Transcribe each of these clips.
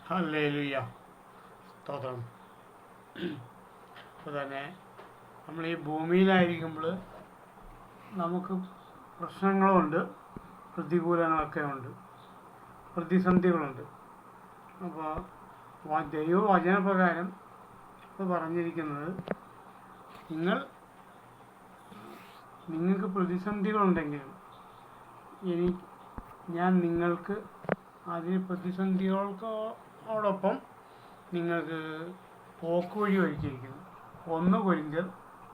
Hallelujah, സ്തോത്രം. അപ്പോൾ തന്നെ നമ്മൾ ഈ ഭൂമിയിലായിരിക്കുമ്പോൾ നമുക്ക് പ്രശ്നങ്ങളുണ്ട്, പ്രതികൂലങ്ങളൊക്കെ ഉണ്ട്, പ്രതിസന്ധികളുണ്ട്. അപ്പോൾ ദൈവവചനപ്രകാരം ഇത് പറഞ്ഞിരിക്കുന്നത്, നിങ്ങൾക്ക് പ്രതിസന്ധികളുണ്ടെങ്കിലും ഞാൻ നിങ്ങൾക്ക് അതിന് പ്രതിസന്ധികൾക്കോടൊപ്പം നിങ്ങൾക്ക് പോക്കുവഴി ഒരുക്കിയിരിക്കുന്നു. 1 കൊരിന്ത്യർ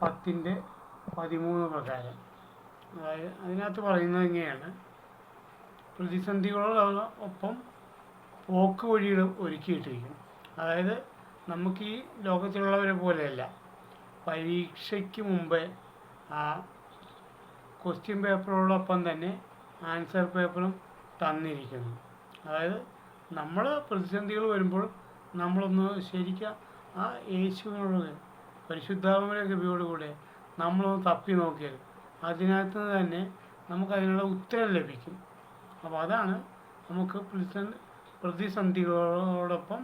10:13 പ്രകാരം. അതായത് അതിനകത്ത് പറയുന്നത് ഇങ്ങനെയാണ്: പ്രതിസന്ധികളോടൊപ്പം പോക്കുവഴികൾ ഒരുക്കിയിട്ടിരിക്കുന്നു. അതായത് നമുക്ക് ഈ ലോകത്തിലുള്ളവരെ പോലെയല്ല, പരീക്ഷയ്ക്ക് മുമ്പേ ആ ക്വസ്റ്റ്യൻ പേപ്പറോടൊപ്പം തന്നെ ആൻസർ പേപ്പറും തന്നിരിക്കുന്നു. അതായത് നമ്മൾ പ്രതിസന്ധികൾ വരുമ്പോൾ നമ്മളൊന്ന് ശരിക്കും ആ യേശുവിനോട് പരിശുദ്ധാത്മാവിന്റെ കൃപയോടുകൂടെ നമ്മളൊന്ന് തപ്പി നോക്കിയാൽ അതിനകത്ത് നിന്ന് തന്നെ നമുക്കതിനുള്ള ഉത്തരം ലഭിക്കും. അപ്പോൾ അതാണ് നമുക്ക് പ്രതിസന്ധികളോടൊപ്പം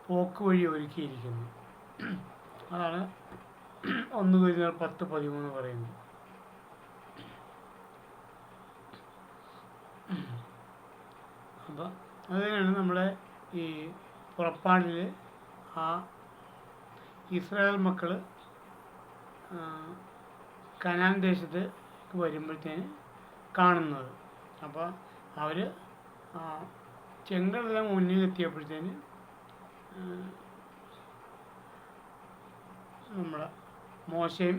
പോക്കുവഴി ഒരുക്കിയിരിക്കുന്നത്. അതാണ് 1 കൊരിന്ത്യർ 10:13 പറയുന്നത്. അപ്പോൾ അതിനാണ് നമ്മുടെ ഈ പുറപ്പാടിൽ ആ ഇസ്രായേൽ മക്കൾ കനാൻ ദേശത്ത് വരുമ്പോഴത്തേന് കാണുന്നത്. അപ്പോൾ അവർ ചെങ്കടലിന് മുന്നിലെത്തിയപ്പോഴത്തേന് നമ്മുടെ മോശയും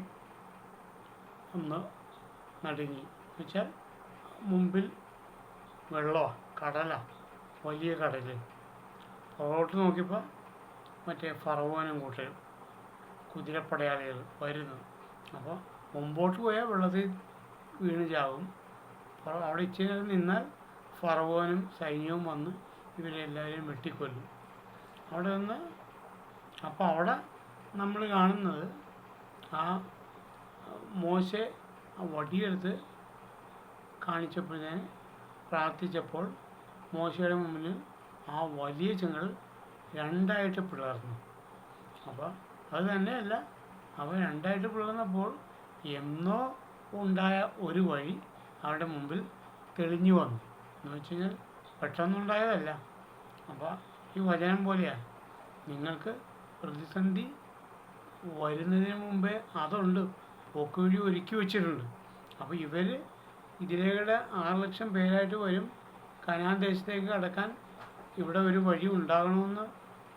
ഒന്ന് നടുങ്ങി. എന്നുവെച്ചാൽ മുമ്പിൽ വെള്ളമാണ്, കടലാണ്, വലിയ കടൽ. പുറകോട്ട് നോക്കിയപ്പോൾ മറ്റേ ഫറവോനും കൂട്ടരും കുതിരപ്പടയാളികൾ വരുന്നു. അപ്പോൾ മുമ്പോട്ട് പോയാൽ വെള്ളത്തിൽ വീണ് ചാവും. അവിടെ ഇച്ചിരി നേരം നിന്നാൽ ഫറവോനും സൈന്യവും വന്ന് ഇവരെല്ലാവരെയും വെട്ടിക്കൊല്ലും. അവിടെ നിന്ന് അപ്പോൾ അവിടെ നമ്മൾ കാണുന്നത് ആ മോശെ ആ വടിയെടുത്ത് കാണിച്ചപ്പോഴത്തേന് പ്രാർത്ഥിച്ചപ്പോൾ മോശയുടെ മുമ്പിൽ ആ വലിയ ചെങ്കൽ 2ആയിട്ട് പിളർന്നു. അപ്പോൾ അത് തന്നെയല്ല, അവ 2ആയിട്ട് പിളർന്നപ്പോൾ എന്നോ ഉണ്ടായ ഒരു വഴി അവരുടെ മുമ്പിൽ തെളിഞ്ഞു വന്നു. എന്ന് വെച്ച് കഴിഞ്ഞാൽ പെട്ടെന്നുണ്ടായതല്ല. അപ്പോൾ ഈ വചനം പോലെയാണ്, നിങ്ങൾക്ക് പ്രതിസന്ധി വരുന്നതിന് മുമ്പേ അതുണ്ട്, പോക്കുവഴി ഒരുക്കി വെച്ചിട്ടുണ്ട്. അപ്പോൾ ഇതിലേടെ 6 ലക്ഷം പേരായിട്ട് വരും. കനാൻ ദേശത്തേക്ക് കടക്കാൻ ഇവിടെ ഒരു വഴി ഉണ്ടാകണമെന്ന്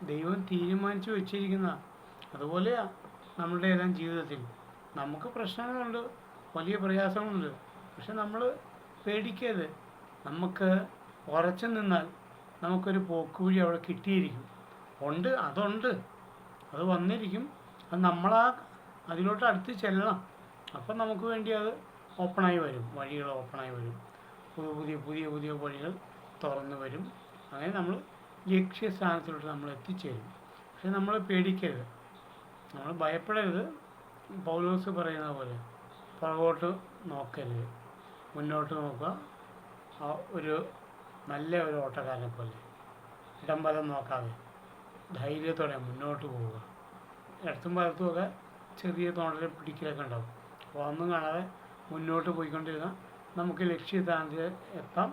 ദൈവം തീരുമാനിച്ചു വെച്ചിരിക്കുന്നതാണ്. അതുപോലെയാണ് നമ്മളുടെ എല്ലാം ജീവിതത്തിൽ നമുക്ക് പ്രശ്നങ്ങളുണ്ട്, വലിയ പ്രയാസങ്ങളുണ്ട്. പക്ഷെ നമ്മൾ പേടിക്കരുത്. നമുക്ക് ഉറച്ചു നിന്നാൽ നമുക്കൊരു പോക്കുവഴി അവിടെ കിട്ടിയിരിക്കും. അതുണ്ട്, അത് വന്നിരിക്കും. അത് അതിലോട്ട് അടുത്ത് ചെല്ലണം. അപ്പം നമുക്ക് വേണ്ടി അത് ഓപ്പണായി വരും, വഴികൾ ഓപ്പണായി വരും, പുതിയ വഴികൾ തുറന്നു വരും. അങ്ങനെ നമ്മൾ ലക്ഷ്യസ്ഥാനത്തിലോട്ട് നമ്മൾ എത്തിച്ചേരും. പക്ഷെ നമ്മൾ പേടിക്കരുത്, നമ്മൾ ഭയപ്പെടരുത്. പൗലോസ് പറയുന്ന പോലെ പുറകോട്ട് നോക്കരുത്, മുന്നോട്ട് നോക്കുക. ഒരു നല്ല ഒരു ഓട്ടക്കാരനെ പോലെ ഇടം വലം നോക്കാതെ ധൈര്യത്തോടെ മുന്നോട്ട് പോവുക. ഇടത്തും വലത്തുമൊക്കെ ചെറിയ തോണ്ടലും പിടിക്കലൊക്കെ ഉണ്ടാവും. അപ്പോൾ ഒന്നും കാണാതെ മുന്നോട്ട് പോയിക്കൊണ്ടിരുന്നാൽ നമുക്ക് ലക്ഷ്യസ്ഥാനത്ത് എത്താം,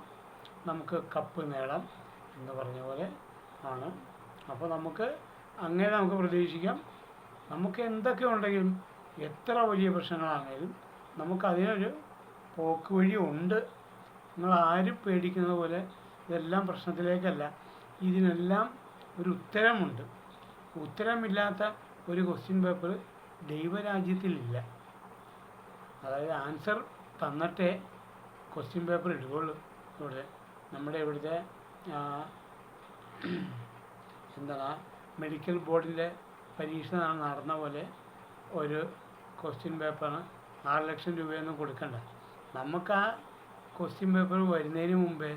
നമുക്ക് കപ്പ് നേടാം എന്ന് പറഞ്ഞ പോലെ ആണ്. അപ്പോൾ നമുക്ക് പ്രതീക്ഷിക്കാം. നമുക്ക് എന്തൊക്കെ ഉണ്ടെങ്കിലും, എത്ര വലിയ പ്രശ്നങ്ങളാണെങ്കിലും നമുക്കതിനൊരു പോക്ക് വഴി ഉണ്ട്. നിങ്ങളാരും പേടിക്കുന്നത് പോലെ ഇതെല്ലാം പ്രശ്നത്തിലേക്കല്ല, ഇതിനെല്ലാം ഒരു ഉത്തരമുണ്ട്. ഉത്തരമില്ലാത്ത ഒരു ക്വസ്റ്റ്യൻ പേപ്പർ ദൈവരാജ്യത്തിലില്ല. അതായത് ആൻസർ തന്നിട്ടേ ക്വസ്റ്റ്യൻ പേപ്പർ ഇടുകയുള്ളൂ. ഇവിടുത്തെ മെഡിക്കൽ ബോർഡിൻ്റെ പരീക്ഷ നടന്ന പോലെ ഒരു ക്വസ്റ്റ്യൻ പേപ്പറിന് 6 ലക്ഷം രൂപയൊന്നും കൊടുക്കണ്ട. നമുക്ക് ആ ക്വസ്റ്റ്യൻ പേപ്പർ വരുന്നതിന് മുമ്പേ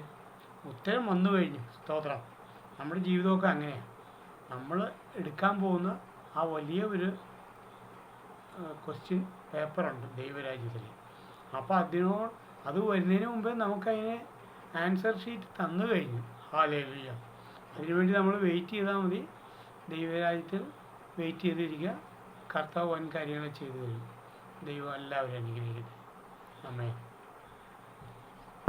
ഉത്തരം വന്നു കഴിഞ്ഞു. സ്തോത്രം. നമ്മുടെ ജീവിതമൊക്കെ അങ്ങനെയാണ്. നമ്മൾ എടുക്കാൻ പോകുന്ന ആ വലിയ ഒരു ക്വസ്റ്റ്യൻ പേപ്പറുണ്ട് ദൈവരാജ്യത്തിൽ. അപ്പോൾ അത് വരുന്നതിന് മുമ്പേ നമുക്കതിന് ആൻസർ ഷീറ്റ് തന്നു കഴിഞ്ഞു. ഹല്ലേലൂയ. അതിനുവേണ്ടി നമ്മൾ വെയിറ്റ് ചെയ്താൽ മതി. ദൈവരാജ്യത്തിൽ വെയിറ്റ് ചെയ്തിരിക്കുക. കർത്താവ് വൻ കാര്യങ്ങൾ ചെയ്തു തരും. ദൈവം എല്ലാവരും അനുഗ്രഹിക്കട്ടെ. ആമേൻ.